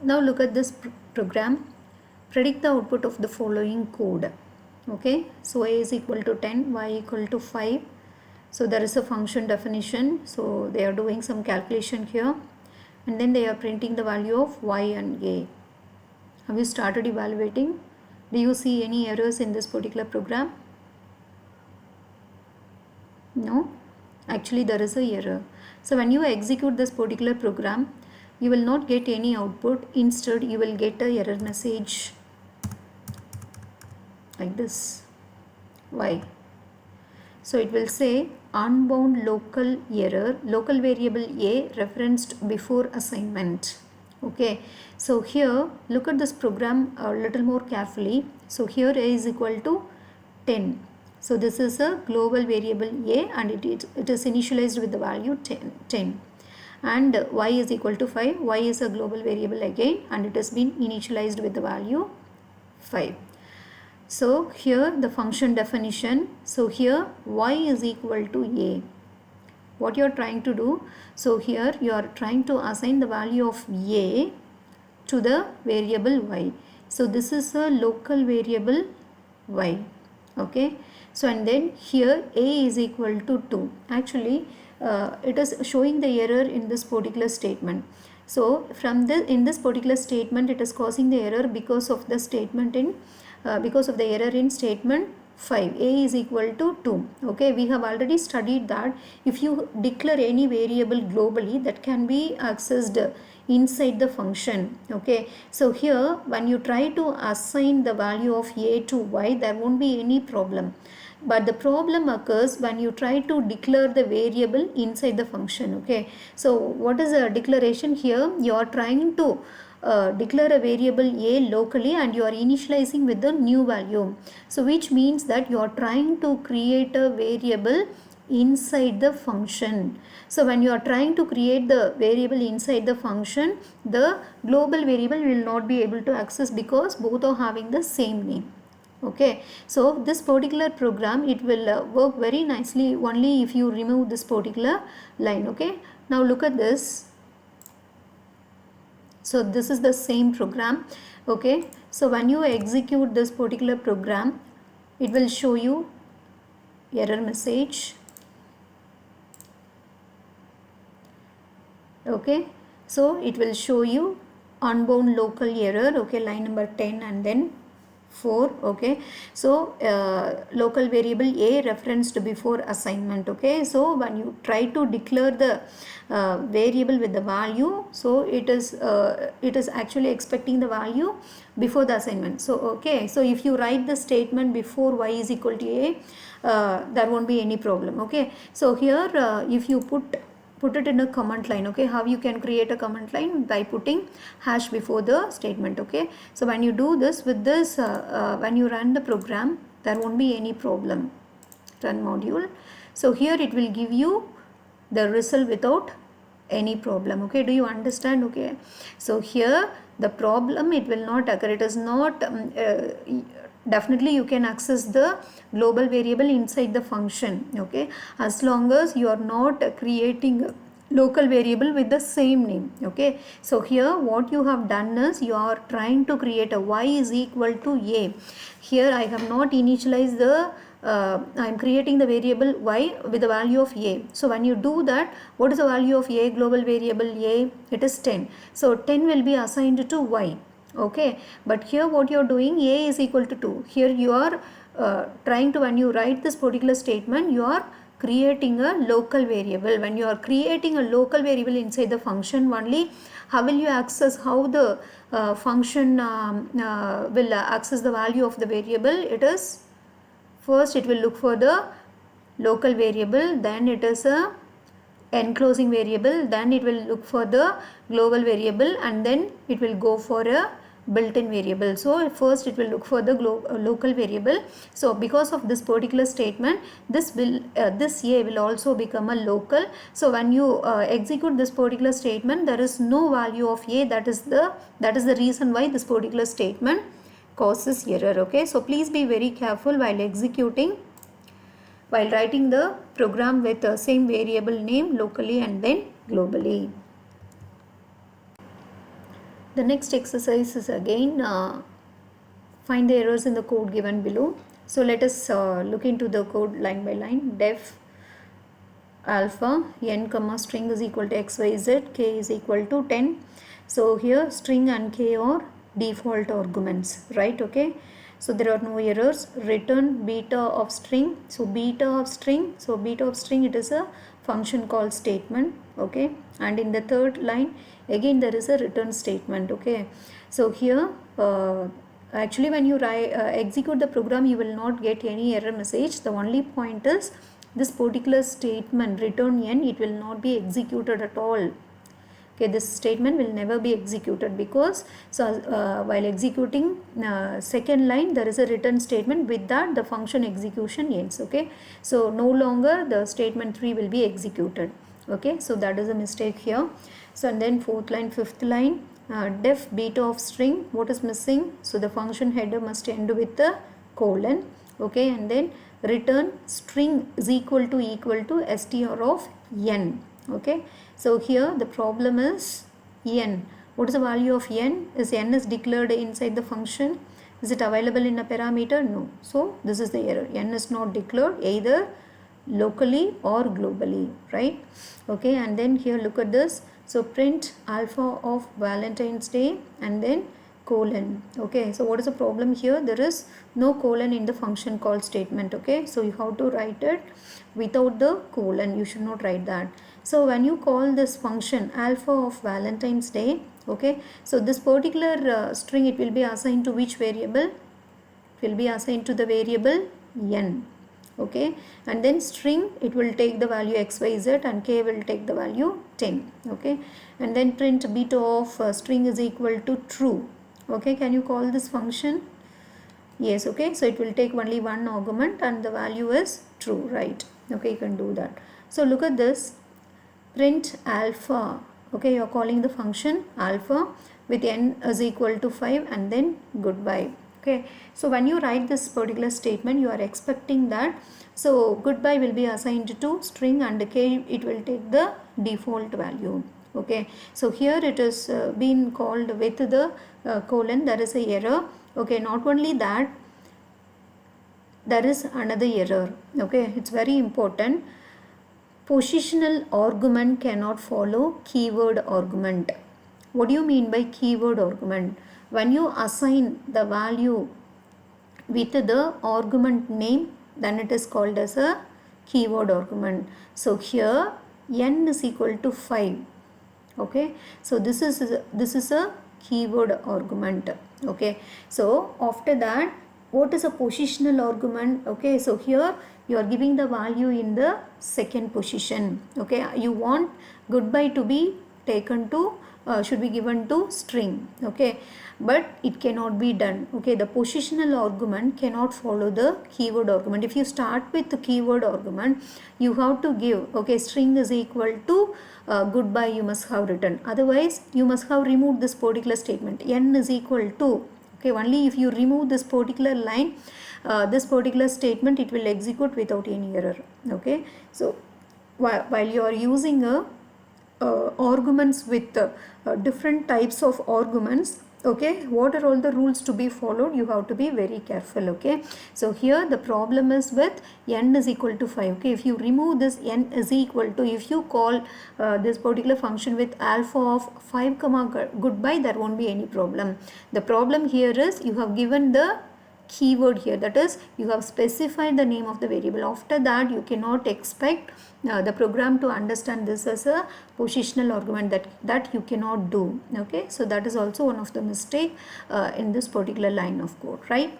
Now look at this program. Predict the output of the following code. Okay, so a is equal to 10, y equal to 5. So there is a function definition. So they are doing some calculation here, and then they are printing the value of y and a. Have you started evaluating? Do you see any errors in this particular program? No, actually there is a error. So when you execute this particular program, you will not get any output. Instead, you will get a error message like this. Why? So it will say unbound local error, local variable a referenced before assignment. Okay, so here look at this program a little more carefully. So here a is equal to 10. So this is a global variable a, and it is initialized with the value 10. And y is equal to 5. Y is a global variable again, and it has been initialized with the value 5. So here the function definition. So here y is equal to a. What you are trying to do? So here you are trying to assign the value of a to the variable y. So this is a local variable y. Okay. So and then here a is equal to 2. Actually it is showing the error in this particular statement. So from in this particular statement, it is causing the error because of the statement in because of the error in statement 5. A is equal to 2. Okay, we have already studied that if you declare any variable globally, that can be accessed inside the function. Okay, so here when you try to assign the value of a to y, there won't be any problem. But the problem occurs when you try to declare the variable inside the function. Okay, so what is a declaration here? You are trying to declare a variable a locally, and you are initializing with the new value. So which means that you are trying to create a variable inside the function. So when you are trying to create the variable inside the function, the global variable will not be able to access because both are having the same name. Okay, so this particular program, it will work very nicely only if you remove this particular line. Okay, now look at this. So this is the same program. Okay, so when you execute this particular program, it will show you error message. Okay, so it will show you unbound local error. Okay, line number 10 and then 4. Okay, so local variable a referenced before assignment. Okay, so when you try to declare the variable with the value, so it is actually expecting the value before the assignment. So okay, so if you write the statement before y is equal to a, there won't be any problem. Okay, so here if you put it in a command line. Okay, how you can create a command line? By putting hash before the statement. Okay, so when you do this with this, when you run the program, there won't be any problem. Run module. So here it will give you the result without any problem. Okay, do you understand? Okay, so here the problem, it will not occur. It is not definitely you can access the global variable inside the function. Okay, as long as you are not creating a local variable with the same name. Okay, so here what you have done is you are trying to create a y is equal to a. Here I have not initialized the I am creating the variable y with the value of a. So when you do that, what is the value of a, global variable a? It is 10. So 10 will be assigned to y. Okay, but here what you are doing, a is equal to 2. Here you are trying to, when you write this particular statement, you are creating a local variable. When you are creating a local variable inside the function only, how will you access, how the function will access the value of the variable? It is, first it will look for the local variable, then it is a enclosing variable, then it will look for the global variable, and then it will go for a built-in variable. So first it will look for the local variable. So because of this particular statement, this a will also become a local. So when you execute this particular statement, there is no value of a. That is the reason why this particular statement causes error. Okay, so please be very careful while executing, while writing the program with the same variable name locally and then globally. The next exercise is again find the errors in the code given below. So let us look into the code line by line. Def alpha n comma string is equal to xyz, k is equal to 10. So here string and k are default arguments, right? Okay, so there are no errors. Return beta of string. So beta of string, it is a function call statement. Okay, and in the third line again there is a return statement. Okay, so here actually when you execute the program, you will not get any error message. The only point is this particular statement return n, it will not be executed at all. Okay, this statement will never be executed because while executing second line, there is a return statement. With that, the function execution ends. Okay, so no longer the statement 3 will be executed. Okay, so that is a mistake here. So and then fourth line, fifth line, def beta of string, what is missing? So the function header must end with the colon. Okay, and then return string is equal to str of n. Okay, so here the problem is n. What is the value of n? Is n is declared inside the function? Is it available in a parameter? No. So this is the error. N is not declared either locally or globally, right? Okay, and then here look at this. So print alpha of Valentine's Day and then colon. Okay, so what is the problem here? There is no colon in the function call statement. Okay, so you have to write it without the colon. You should not write that. So when you call this function alpha of Valentine's Day, okay, so this particular string, it will be assigned to which variable? It will be assigned to the variable n. Okay, and then string, it will take the value xyz and k will take the value 10. Okay, and then print beta of string is equal to true. Okay, can you call this function? Yes. Okay, so it will take only one argument and the value is true, right? Okay, you can do that. So look at this, print alpha. Okay, you are calling the function alpha with n is equal to 5 and then goodbye. Okay, so when you write this particular statement, you are expecting that so goodbye will be assigned to string and k, it will take the default value. Okay, so here it is been called with the colon. There is a error. Okay, not only that, there is another error. Okay, it's very important. Positional argument cannot follow keyword argument. What do you mean by keyword argument? When you assign the value with the argument name, then it is called as a keyword argument. So here n is equal to 5. Okay, so this is a keyword argument. Okay, so after that, what is a positional argument? Okay, so here you are giving the value in the second position. Okay, you want goodbye to be taken to should be given to string. Okay, but it cannot be done. Okay, the positional argument cannot follow the keyword argument. If you start with the keyword argument, you have to give, okay, string is equal to goodbye, you must have written. Otherwise, you must have removed this particular statement, n is equal to. Okay, only if you remove this particular line, this particular statement, it will execute without any error. Okay, so while you are using arguments with different types of arguments, okay, what are all the rules to be followed? You have to be very careful. Okay, so here the problem is with n is equal to 5. Okay, if you remove this n is equal to, if you call this particular function with alpha of 5 comma goodbye, there won't be any problem. The problem here is you have given the keyword here, that is you have specified the name of the variable. After that, you cannot expect the program to understand this as a positional argument. That you cannot do. Okay, so that is also one of the mistake in this particular line of code, right?